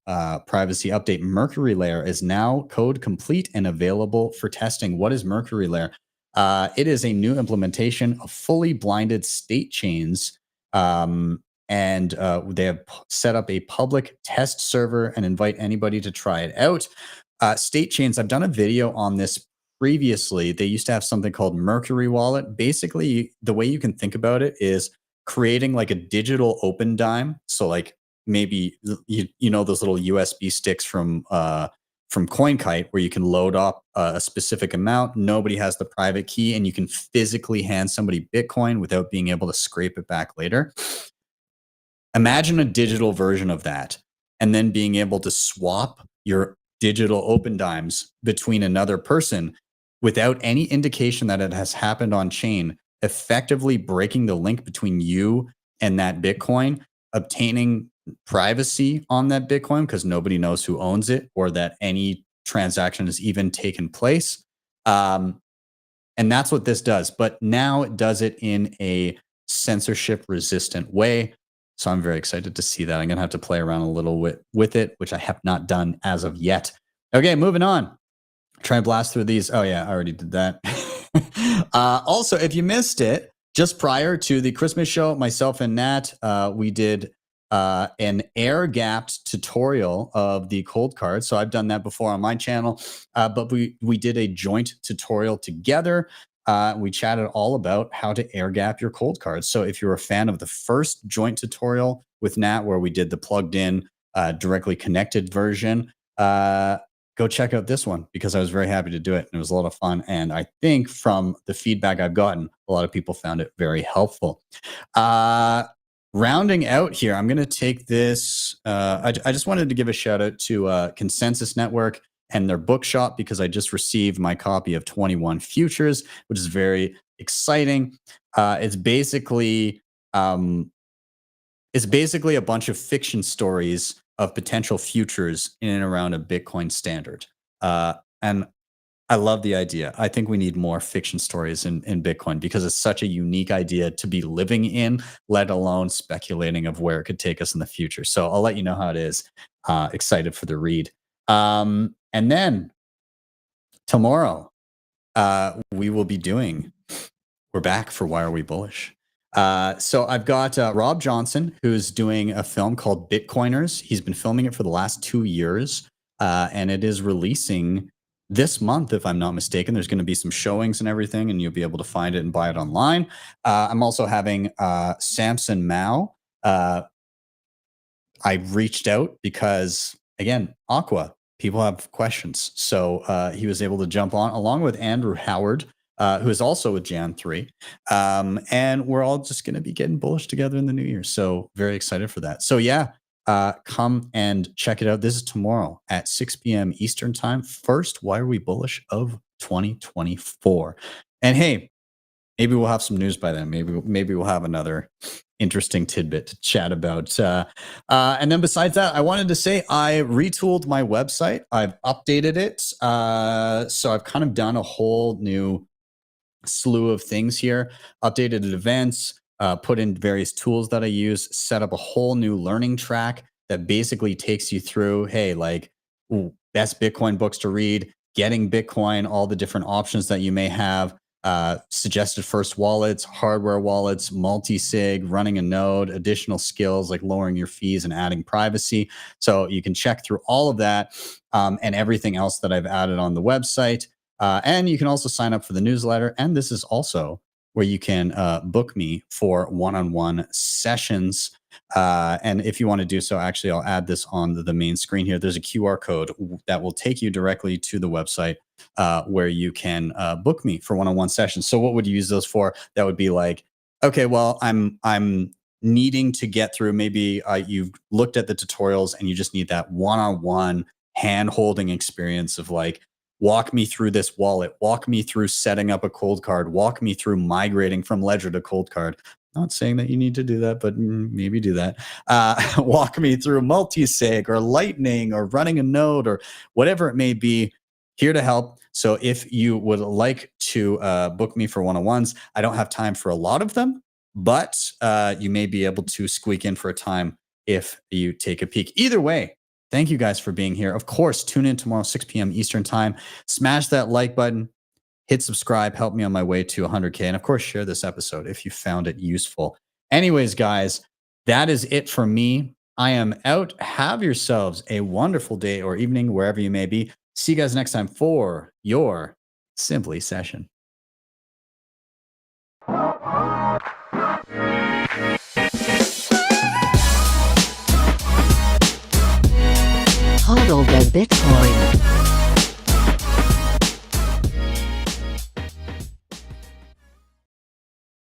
privacy update. Mercury Layer is now code complete and available for testing. What is Mercury Layer? It is a new implementation of fully blinded state chains. And they have set up a public test server and invite anybody to try it out. State chains, I've done a video on this previously. They used to have something called Mercury Wallet. Basically, the way you can think about it is creating like a digital open dime. So like maybe, you know, those little USB sticks from CoinKite where you can load up a specific amount. Nobody has the private key and you can physically hand somebody Bitcoin without being able to scrape it back later. Imagine a digital version of that and then being able to swap your digital open dimes between another person without any indication that it has happened on chain, effectively breaking the link between you and that Bitcoin, obtaining privacy on that Bitcoin because nobody knows who owns it or that any transaction has even taken place. And that's what this does. But now it does it in a censorship resistant way. So I'm very excited to see that. I'm going to have to play around a little with it, which I have not done as of yet. Okay, moving on. Try and blast through these. Oh, yeah, I already did that. Also, if you missed it, just prior to the Christmas show, myself and Nat, we did an air-gapped tutorial of the cold card. So I've done that before on my channel, but we did a joint tutorial together. We chatted all about how to air gap your cold cards. So if you're a fan of the first joint tutorial with Nat, where we did the plugged in, directly connected version, go check out this one because I was very happy to do it. And it was a lot of fun. And I think from the feedback I've gotten, a lot of people found it very helpful. Rounding out here, I'm going to take this. I just wanted to give a shout out to Consensus Network and their bookshop because I just received my copy of 21 Futures, which is very exciting. It's basically a bunch of fiction stories of potential futures in and around a Bitcoin standard. And I love the idea. I think we need more fiction stories in Bitcoin because it's such a unique idea to be living in, let alone speculating of where it could take us in the future. So I'll let you know how it is. Excited for the read. And then tomorrow, we will be doing, we're back for Why Are We Bullish? So I've got Rob Johnson, who's doing a film called Bitcoiners. He's been filming it for the last 2 years, and it is releasing this month, if I'm not mistaken. There's going to be some showings and everything, and you'll be able to find it and buy it online. I'm also having Samson Mao. I reached out because, again, Aqua, people have questions. So he was able to jump on along with Andrew Howard, who is also with Jan 3. And we're all just going to be getting bullish together in the new year. So very excited for that. So yeah, come and check it out. This is tomorrow at 6 p.m. Eastern time. First, Why Are We Bullish of 2024. And hey, maybe we'll have some news by then. Maybe we'll have another interesting tidbit to chat about. And then besides that, I wanted to say I retooled my website. I've updated it. So I've kind of done a whole new slew of things here, updated events, put in various tools that I use, set up a whole new learning track that basically takes you through, hey, like best Bitcoin books to read, getting Bitcoin, all the different options that you may have, suggested first wallets, hardware wallets, multi-sig, running a node, additional skills like lowering your fees and adding privacy. So you can check through all of that and everything else that I've added on the website. And you can also sign up for the newsletter. And this is also where you can book me for one-on-one sessions. And if you want to do so, actually, I'll add this on the main screen here. There's a QR code that will take you directly to the website where you can book me for one-on-one sessions. So what would you use those for? That would be like, okay, well, I'm needing to get through, maybe you've looked at the tutorials and you just need that one-on-one hand-holding experience of like, walk me through this wallet, walk me through setting up a cold card, walk me through migrating from Ledger to cold card. Not saying that you need to do that, but maybe do that. Walk me through multi-sig or lightning or running a node or whatever it may be. Here to help. So if you would like to book me for one-on-ones, I don't have time for a lot of them, but you may be able to squeak in for a time if you take a peek. Either way, thank you guys for being here. Of course, tune in tomorrow, 6 p.m. Eastern time. Smash that like button, hit subscribe, help me on my way to 100K. And of course, share this episode if you found it useful. Anyways, guys, that is it for me. I am out. Have yourselves a wonderful day or evening, wherever you may be. See you guys next time for your Simply session. Hodl the Bitcoin.